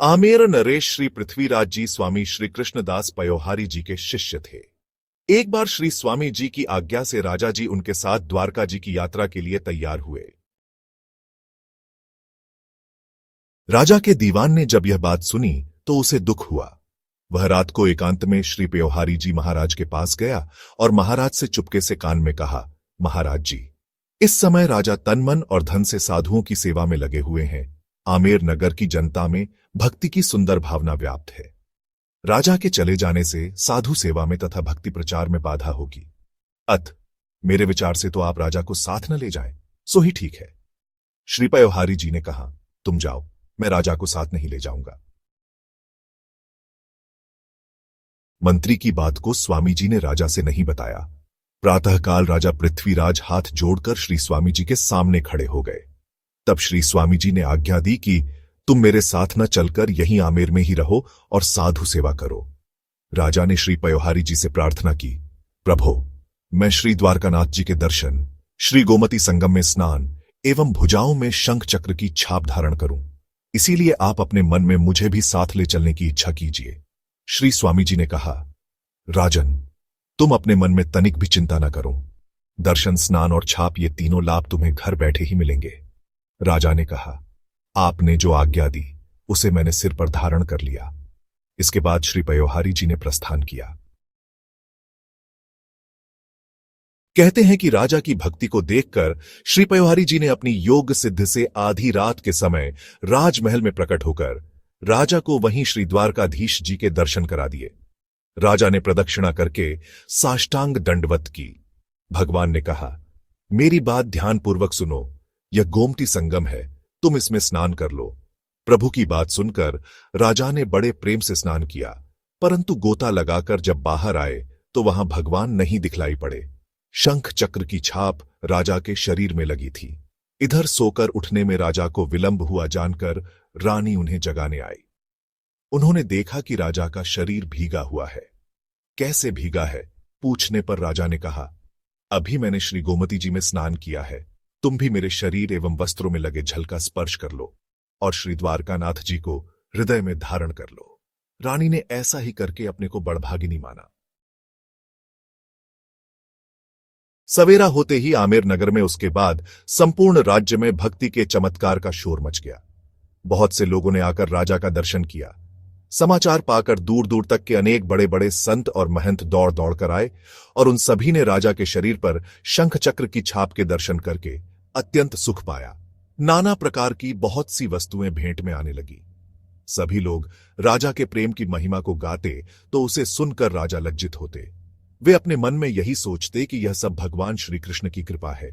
आमेर नरेश श्री पृथ्वीराज जी स्वामी श्री कृष्णदास पयोहारी जी के शिष्य थे। एक बार श्री स्वामी जी की आज्ञा से राजा जी उनके साथ द्वारका जी की यात्रा के लिए तैयार हुए। राजा के दीवान ने जब यह बात सुनी तो उसे दुख हुआ। वह रात को एकांत में श्री पयोहारी जी महाराज के पास गया और महाराज से चुपके से कान में कहा, महाराज जी, इस समय राजा तन मन और धन से साधुओं की सेवा में लगे हुए हैं। आमेर नगर की जनता में भक्ति की सुंदर भावना व्याप्त है। राजा के चले जाने से साधु सेवा में तथा भक्ति प्रचार में बाधा होगी। अत मेरे विचार से तो आप राजा को साथ न ले जाएं, सो ही ठीक है। श्री पयोहारी जी ने कहा, तुम जाओ, मैं राजा को साथ नहीं ले जाऊंगा। मंत्री की बात को स्वामी जी ने राजा से नहीं बताया। प्रातःकाल राजा पृथ्वीराज हाथ जोड़कर श्री स्वामी जी के सामने खड़े हो गए। तब श्री स्वामी जी ने आज्ञा दी कि तुम मेरे साथ न चलकर यहीं आमेर में ही रहो और साधु सेवा करो। राजा ने श्री पयोहारी जी से प्रार्थना की, प्रभो, मैं श्री द्वारकानाथ जी के दर्शन, श्री गोमती संगम में स्नान एवं भुजाओं में शंख चक्र की छाप धारण करूं, इसीलिए आप अपने मन में मुझे भी साथ ले चलने की इच्छा कीजिए। श्री स्वामी जी ने कहा, राजन, तुम अपने मन में तनिक भी चिंता न करो। दर्शन, स्नान और छाप, ये तीनों लाभ तुम्हें घर बैठे ही मिलेंगे। राजा ने कहा, आपने जो आज्ञा दी उसे मैंने सिर पर धारण कर लिया। इसके बाद श्री पयोहारी जी ने प्रस्थान किया। कहते हैं कि राजा की भक्ति को देखकर श्री पयोहारी जी ने अपनी योग सिद्धि से आधी रात के समय राजमहल में प्रकट होकर राजा को वहीं श्री द्वारकाधीश जी के दर्शन करा दिए। राजा ने प्रदक्षिणा करके साष्टांग दंडवत की। भगवान ने कहा, मेरी बात ध्यानपूर्वक सुनो, यह गोमती संगम है, तुम इसमें स्नान कर लो। प्रभु की बात सुनकर राजा ने बड़े प्रेम से स्नान किया, परंतु गोता लगाकर जब बाहर आए तो वहां भगवान नहीं दिखलाई पड़े। शंख चक्र की छाप राजा के शरीर में लगी थी। इधर सोकर उठने में राजा को विलंब हुआ जानकर रानी उन्हें जगाने आई। उन्होंने देखा कि राजा का शरीर भीगा हुआ है। कैसे भीगा है पूछने पर राजा ने कहा, अभी मैंने श्री गोमती जी में स्नान किया है, तुम भी मेरे शरीर एवं वस्त्रों में लगे जल का स्पर्श कर लो और श्री द्वारकानाथ जी को हृदय में धारण कर लो। रानी ने ऐसा ही करके अपने को बड़भागिनी माना। सवेरा होते ही आमेर नगर में उसके बाद संपूर्ण राज्य में भक्ति के चमत्कार का शोर मच गया। बहुत से लोगों ने आकर राजा का दर्शन किया। समाचार पाकर दूर दूर तक के अनेक बड़े बड़े संत और महंत दौड़ दौड़ कर आए और उन सभी ने राजा के शरीर पर शंख चक्र की छाप के दर्शन करके अत्यंत सुख पाया। नाना प्रकार की बहुत सी वस्तुएं भेंट में आने लगी। सभी लोग राजा के प्रेम की महिमा को गाते तो उसे सुनकर राजा लज्जित होते। वे अपने मन में यही सोचते कि यह सब भगवान श्री कृष्ण की कृपा है।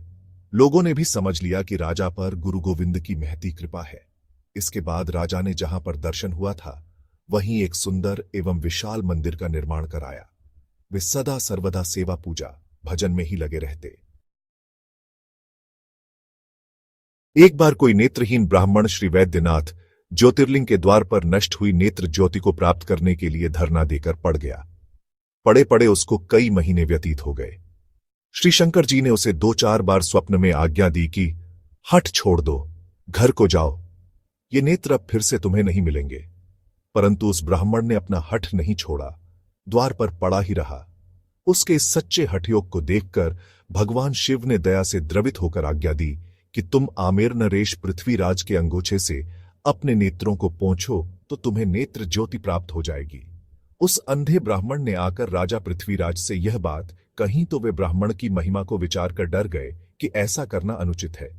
लोगों ने भी समझ लिया कि राजा पर गुरु गोविंद की महती कृपा है। इसके बाद राजा ने जहां पर दर्शन हुआ था वहीं एक सुंदर एवं विशाल मंदिर का निर्माण कराया। वे सदा सर्वदा सेवा पूजा भजन में ही लगे रहते। एक बार कोई नेत्रहीन ब्राह्मण श्री वैद्यनाथ ज्योतिर्लिंग के द्वार पर नष्ट हुई नेत्र ज्योति को प्राप्त करने के लिए धरना देकर पड़ गया। पड़े पड़े उसको कई महीने व्यतीत हो गए। श्री शंकर जी ने उसे 2-4 बार स्वप्न में आज्ञा दी कि हठ छोड़ दो, घर को जाओ, ये नेत्र अब फिर से तुम्हें नहीं मिलेंगे। परंतु उस ब्राह्मण ने अपना हठ नहीं छोड़ा, द्वार पर पड़ा ही रहा। उसके इस सच्चे हठयोग को देखकर भगवान शिव ने दया से द्रवित होकर आज्ञा दी कि तुम आमेर नरेश पृथ्वीराज के अंगोछे से अपने नेत्रों को पोंछो तो तुम्हें नेत्र ज्योति प्राप्त हो जाएगी। उस अंधे ब्राह्मण ने आकर राजा पृथ्वीराज से यह बात कही तो वे ब्राह्मण की महिमा को विचार कर डर गए कि ऐसा करना अनुचित है।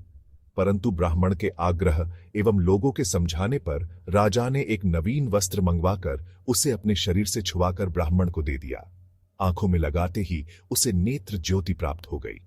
परंतु ब्राह्मण के आग्रह एवं लोगों के समझाने पर राजा ने एक नवीन वस्त्र मंगवाकर उसे अपने शरीर से छुआकर ब्राह्मण को दे दिया। आंखों में लगाते ही उसे नेत्र ज्योति प्राप्त हो गई।